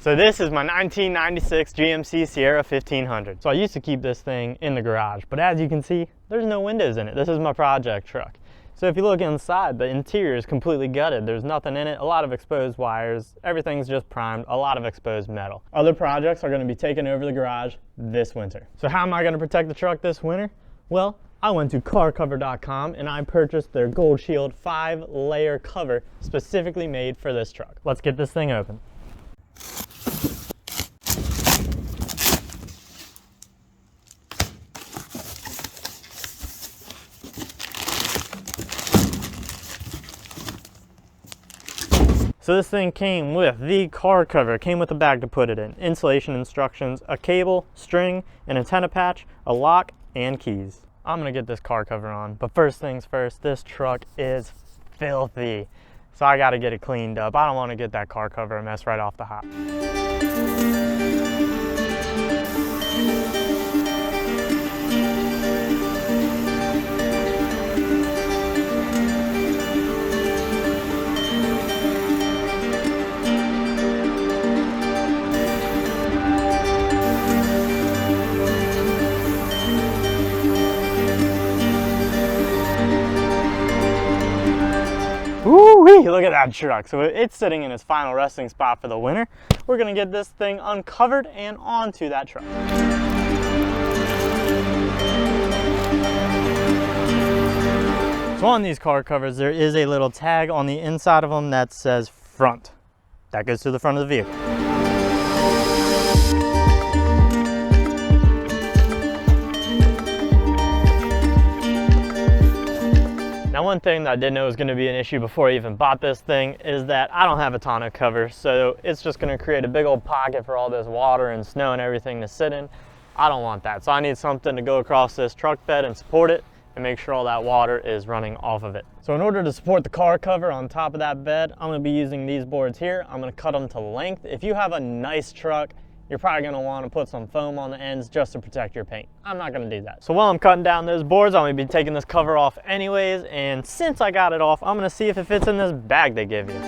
So this is my 1996 GMC Sierra 1500. So I used to keep this thing in the garage, but as you can see, there's no windows in it. This is my project truck. So if you look inside, the interior is completely gutted. There's nothing in it, a lot of exposed wires, everything's just primed, a lot of exposed metal. Other projects are gonna be taken over the garage this winter. So how am I gonna protect the truck this winter? Well, I went to carcover.com and I purchased their Gold Shield 5-layer cover specifically made for this truck. Let's get this thing open. So this thing came with the car cover, came with a bag to put it in, installation instructions, a cable, string, an antenna patch, a lock, and keys. I'm gonna get this car cover on, but first things first, this truck is filthy. So I gotta get it cleaned up. I don't wanna get that car cover a mess right off the hop. Woo-wee, look at that truck. So it's sitting in its final resting spot for the winter. We're gonna get this thing uncovered and onto that truck. So on these car covers, there is a little tag on the inside of them that says front. That goes to the front of the vehicle. Now one thing that I didn't know was going to be an issue before I even bought this thing is that I don't have a tonneau cover, so it's just going to create a big old pocket for all this water and snow and everything to sit in. I don't want that, so I need something to go across this truck bed and support it and make sure all that water is running off of it. So in order to support the car cover on top of that bed, I'm going to be using these boards here. I'm going to cut them to length. If you have a nice truck, you're probably gonna wanna put some foam on the ends just to protect your paint. I'm not gonna do that. So while I'm cutting down those boards, I'm gonna be taking this cover off anyways, and since I got it off, I'm gonna see if it fits in this bag they give you.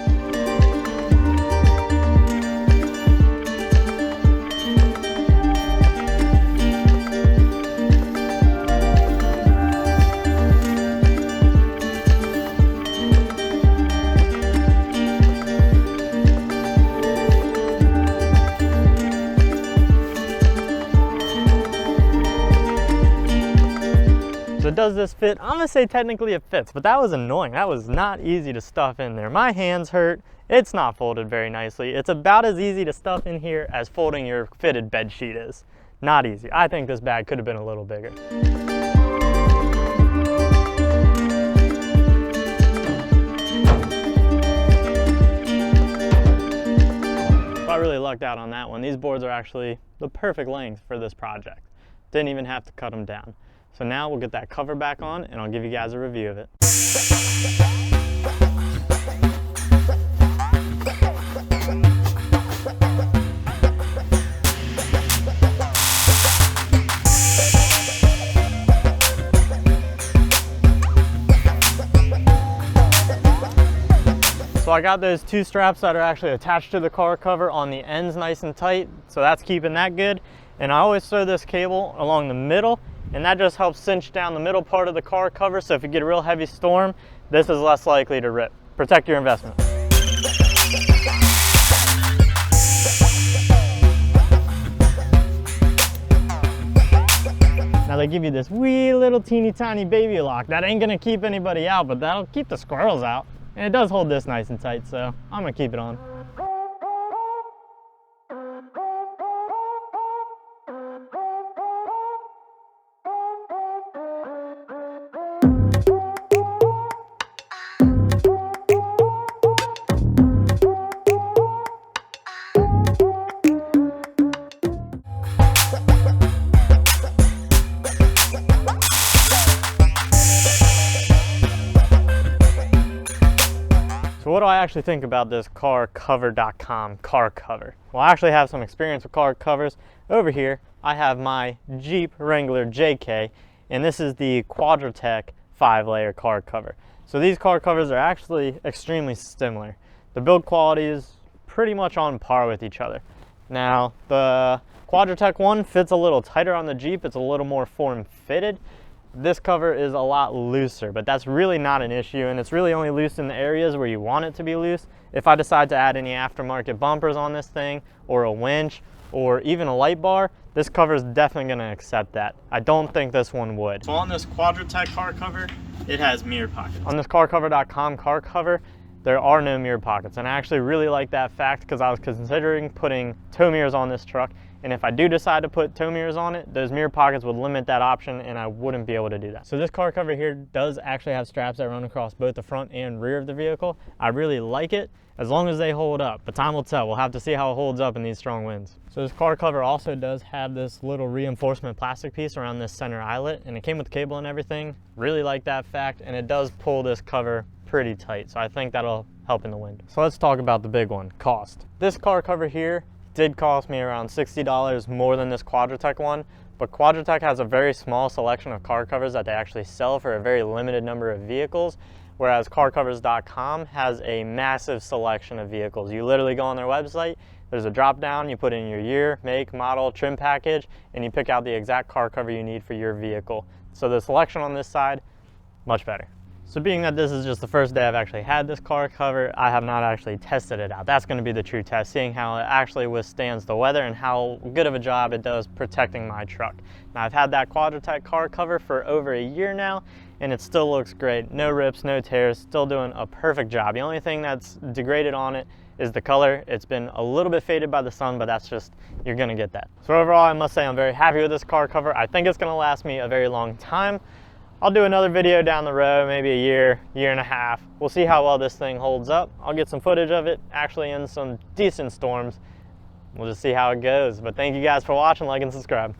So does this fit? I'm gonna say technically it fits, but that was annoying. That was not easy to stuff in there. My hands hurt. It's not folded very nicely. It's about as easy to stuff in here as folding your fitted bed sheet is. Not easy. I think this bag could have been a little bigger. So I really lucked out on that one. These boards are actually the perfect length for this project. Didn't even have to cut them down. So now we'll get that cover back on and I'll give you guys a review of it. So I got those two straps that are actually attached to the car cover on the ends nice and tight, so that's keeping that good. And I always throw this cable along the middle, and that just helps cinch down the middle part of the car cover, so if you get a real heavy storm, this is less likely to rip. Protect your investment. Now they give you this wee little teeny tiny baby lock. That ain't gonna keep anybody out, but that'll keep the squirrels out. And it does hold this nice and tight, so I'm gonna keep it on. So what do I actually think about this carcover.com car cover? Well, I actually have some experience with car covers. Over here, I have my Jeep Wrangler JK, and this is the Quadratec 5-layer car cover. So these car covers are actually extremely similar. The build quality is pretty much on par with each other. Now, the Quadratec one fits a little tighter on the Jeep. It's a little more form-fitted. This cover is a lot looser, but that's really not an issue, and it's really only loose in the areas where you want it to be loose. If I decide to add any aftermarket bumpers on this thing, or a winch, or even a light bar, this cover is definitely going to accept that. I don't think this one would. So on this Quadratec car cover, it has mirror pockets. On this carcover.com car cover, there are no mirror pockets, and I actually really like that fact because I was considering putting tow mirrors on this truck, and if I do decide to put tow mirrors on it, those mirror pockets would limit that option and I wouldn't be able to do that. So this car cover here does actually have straps that run across both the front and rear of the vehicle. I really like it as long as they hold up, but time will tell. We'll have to see how it holds up in these strong winds. So this car cover also does have this little reinforcement plastic piece around this center eyelet, and it came with cable and everything. Really like that fact, and it does pull this cover pretty tight, so I think that'll help in the wind. So let's talk about the big one, cost. This car cover here did cost me around $60 more than this Quadratec one, but Quadratec has a very small selection of car covers that they actually sell for a very limited number of vehicles, whereas carcovers.com has a massive selection of vehicles. You literally go on their website, there's a drop down, you put in your year, make, model, trim package, and you pick out the exact car cover you need for your vehicle. So the selection on this side, much better. So being that this is just the first day I've actually had this car cover, I have not actually tested it out. That's going to be the true test, seeing how it actually withstands the weather and how good of a job it does protecting my truck. Now I've had that Quadratec car cover for over a year now, and it still looks great. No rips, no tears, still doing a perfect job. The only thing that's degraded on it is the color. It's been a little bit faded by the sun, but that's just, you're gonna get that. So overall, I must say I'm very happy with this car cover. I think it's gonna last me a very long time. I'll do another video down the road, maybe a year, year and a half. We'll see how well this thing holds up. I'll get some footage of it actually in some decent storms. We'll just see how it goes. But thank you guys for watching, like and subscribe.